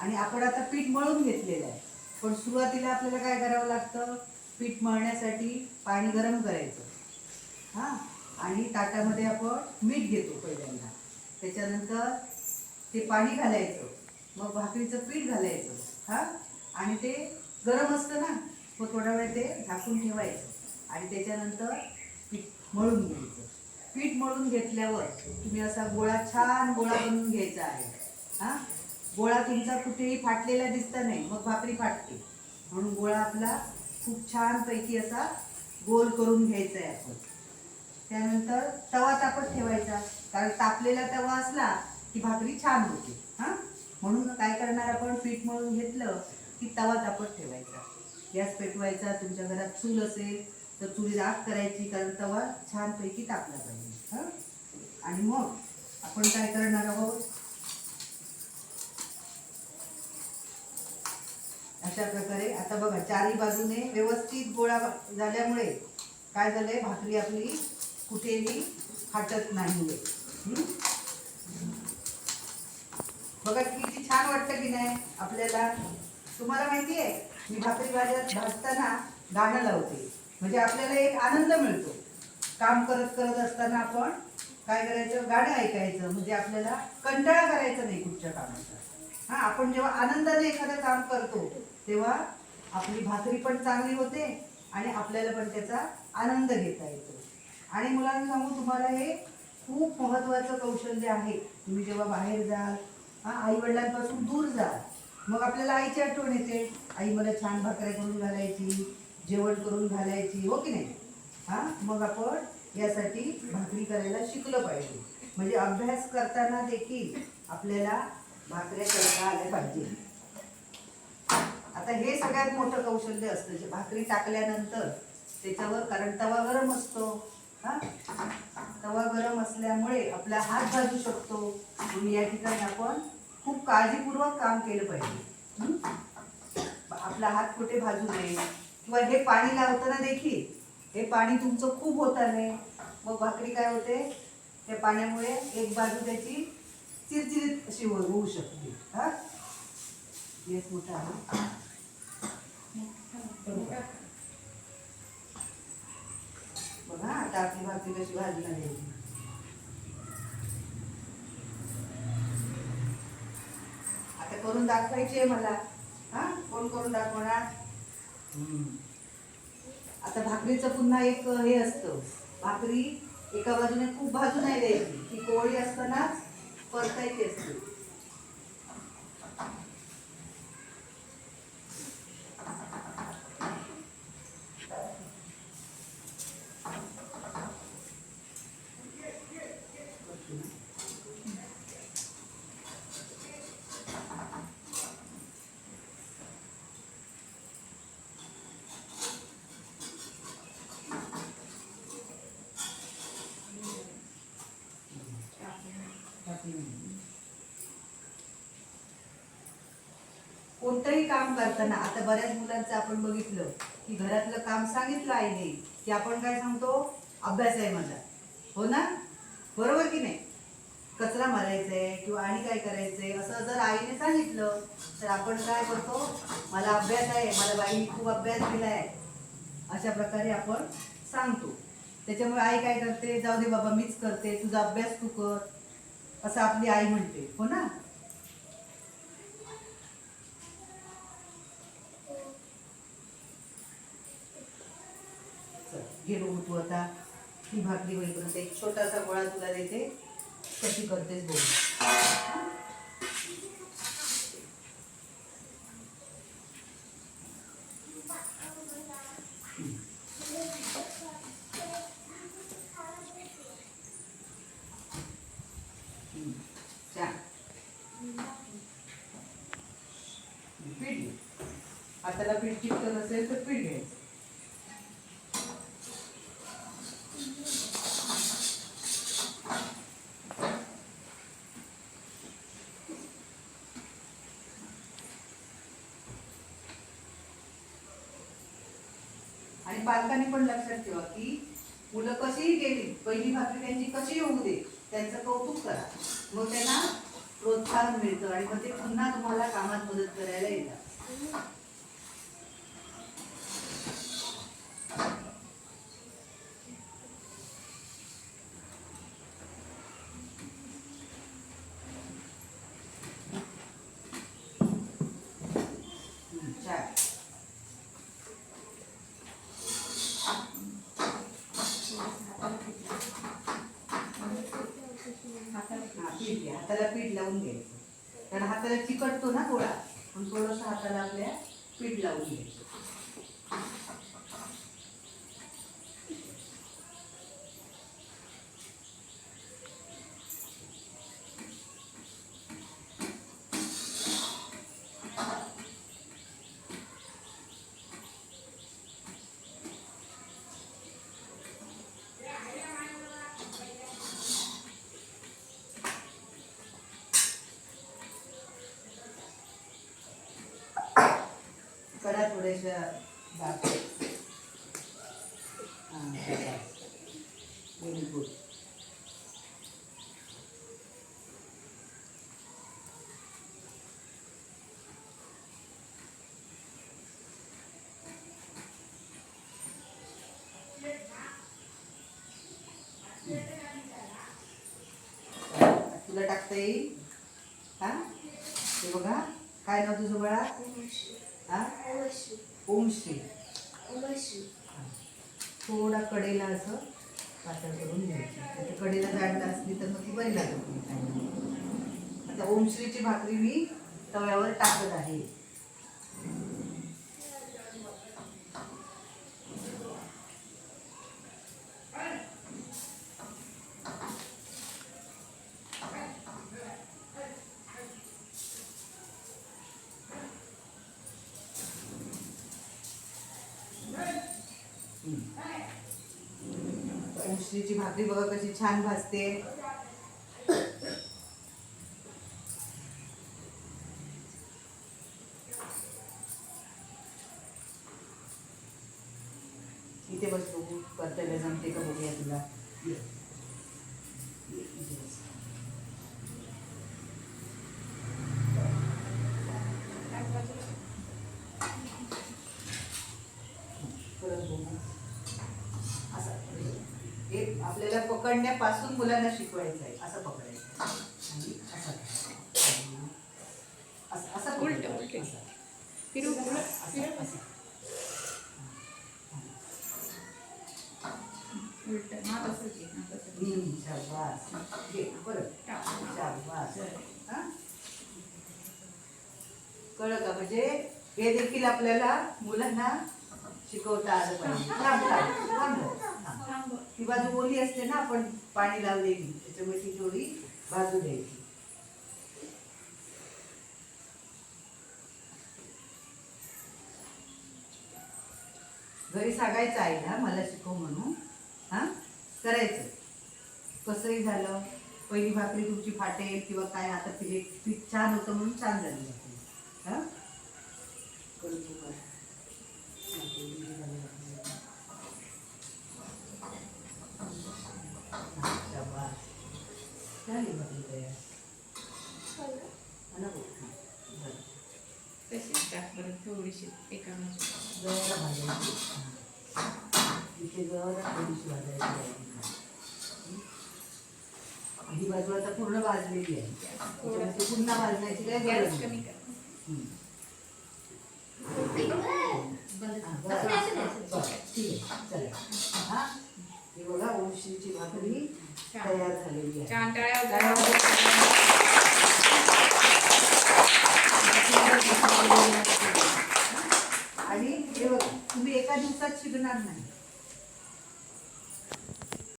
आणि आपण आता पीठ मळून घेतलेलं आहे, पण सुरुवातीला आपल्याला काय करावं लागतं, पीठ मळण्यासाठी पाणी गरम करायचं. हां, आणि ताटामध्ये आपण मीठ घेतो पहिल्यांदा, त्याच्यानंतर ते पाणी घालायचं, मग भाकरीचं पीठ घालायचं. हां, आणि ते गरम असतं ना, मग थोडा वेळ ते झाकून ठेवायचं आणि त्याच्यानंतर पीठ मळून घ्यायचं. पीठ मळून घेतल्यावर तुम्ही असा छान गोळा बनवून घ्यायचा आहे. हां, गोळा तुमचा कुठेही फाटलेला दिसता नाही, मग भाकरी फाटते. म्हणून गोळा आपला खूप छानपैकी असा गोल करून घ्यायचा आहे आपण. त्यानंतर तवा तापत ठेवायचा, कारण तापलेला तवा असला की भाकरी छान होते. हां, म्हणून काय करणार, आपण पीठ मळून घेतलं की तवा तापत ठेवायचा, गॅस पेटवायचा. तुमच्या घरात चूल असेल तर चुलीत आग करायची, कारण तवा छानपैकी तापला पाहिजे. हां, आणि मग आपण काय करणार आहोत, अशा प्रकारे आता बघा चारी बाजूने व्यवस्थित गोळा झाल्यामुळे काय झालंय, भाकरी आपली कुठेही फाटत नाहीये. बघा किती छान वाटतं की नाही आपल्याला. तुम्हाला माहिती आहे, मी भाकरी भाजताना गाणं लावते, म्हणजे आपल्याला एक आनंद मिळतो. काम करत करत असताना आपण काय करायचं, गाणं ऐकायचं, म्हणजे आपल्याला कंटाळा करायचा नाही कुठच्या कामाचा. हां, आपण जेव्हा आनंदाने एखादं काम करतो तेव्हा आपली भाकरी पण चांगली होते आणि आपल्याला पण त्याचा आनंद घेता येतो. आणि मुलांना सांगू तुम्हाला, हे खूप महत्त्वाचं कौशल्य आहे. तुम्ही जेव्हा बाहेर जाल, आई वडिलांपासून दूर जाल, मग आपल्याला आईची आठवण येते. आई मला छान भाकऱ्या करून घालायची, जेवण करून घालायची, हो की नाही. हां, मग आपण यासाठी भाकरी करायला शिकलं पाहिजे, म्हणजे अभ्यास करताना देखील आपल्याला भाकऱ्या करता आल्या पाहिजे. आता हे सगळ्यात मोठं कौशल्य असतं, भाकरी टाकल्यानंतर त्याच्यावर, कारण तवा गरम असतो. हां, तवा गरम असल्यामुळे आपला हात भाजू शकतो. म्हणून या ठिकाणी आपण खूप काळजीपूर्वक काम केलं पाहिजे. आपला हात कुठे भाजू नये. किंवा हे पाणी लावताना देखील हे पाणी तुमचं खूप होत आहे, मग भाकरी काय होते, त्या पाण्यामुळे एक बाजू त्याची चिरचिरीत अशी होऊ शकते. हां, येस मोठा आहे. बघा आता आपली भाकरी कशी भाजून आली. आता करून दाखवायची आहे मला. हां, कोण करून दाखवणार. आता भाकरीचं पुन्हा एक हे असतं, भाकरी एका बाजूने खूप भाजू नाही द्यायची, ती कोळी असतानाच परतायची असते. कोणतंही काम करताना, आता बऱ्याच मुलांचं आपण बघितलं की घरातलं काम सांगितलं आईने की आपण काय सांगतो, अभ्यास आहे माझा, हो ना, बरोबर की नाही. कचरा मारायचंय किंवा आणि काय करायचंय असं जर आईने सांगितलं तर आपण काय करतो, मला अभ्यास आहे, मला बाईने खूप अभ्यास दिलाय, अशा प्रकारे आपण सांगतो. त्याच्यामुळे आई काय करते, जाऊ दे बाबा मीच करते, तुझा अभ्यास तू कर, असं आपली आई म्हणते, हो ना. घे बघू तू आता, ही भाकरी होईपर्यंत एक छोटासा गोळा तुला देते, कशी करतेस बघू. पीठ, हाताला पीठ चिकटत असेल तर पीठ घ्यायचं. आणि पालकांनी पण लक्षात ठेवा की मुलं कशीही गेली, पहिली भाकरी त्यांची कशी होऊ दे, त्यांचं कौतुक करा, मग त्यांना प्रोत्साहन मिळतं आणि मग ते पुन्हा तुम्हाला कामात मदत करायला येतात. हाताला पीठ लावून घ्यायचं, कारण हाताला चिकटतो ना गोळा, पण थोडंसं हाताला आपल्या पीठ लावून घ्यायचं. कडा थोड्याशा व्हेरी गुड. तुला टाकता येईल हा. हे बघा काय नाव तुझं बाळा? हा ओमश्री. थोडा कडेला असं पातळ करून घ्यायची, कडेला जाड असली तर मग ती बरी लागत नाही. आता ओमश्रीची भाकरी मी तव्यावर टाकत आहे. ओमश्रीची भाकरी बघा कशी छान भाजते. इथे बस बघू करतायला जमते का बघूया तुला. आपल्याला पकडण्यापासून मुलांना शिकवायचं आहे. असं पकडायचं आणि असं असं उलट उलट फिरू शाबास. कळलं का? म्हणजे हे देखील आपल्याला मुलांना शिकवता आलं पाहिजे. ती बाजू ओली असते ना, आपण पाणी लावलेली, त्याच्यामुळे ती थोडी बाजू द्यायची. घरी सांगायचं आहे ना मला शिकव म्हणून. हा करायचं. कसंही झालं, पहिली भाकरी तुमची फाटेल किंवा काय, आता पीठ छान होतं म्हणून छान झाली भाकरी. हा करू झाली भाकरी तयार. थोडीशी एका जरा भाजायची, इथे जरा थोडीशी भाजायची. ही बाजू आता पूर्ण भाजलेली आहे, त्याच्यामध्ये पुन्हा भाजण्याची काय गरज कमी कर. ठीक आहे चला. हा हे बघा ओमश्रीची भाकरी तयार झालेली आहे. आणि हे बघा तुम्ही एका दिवसात शिकणार नाही.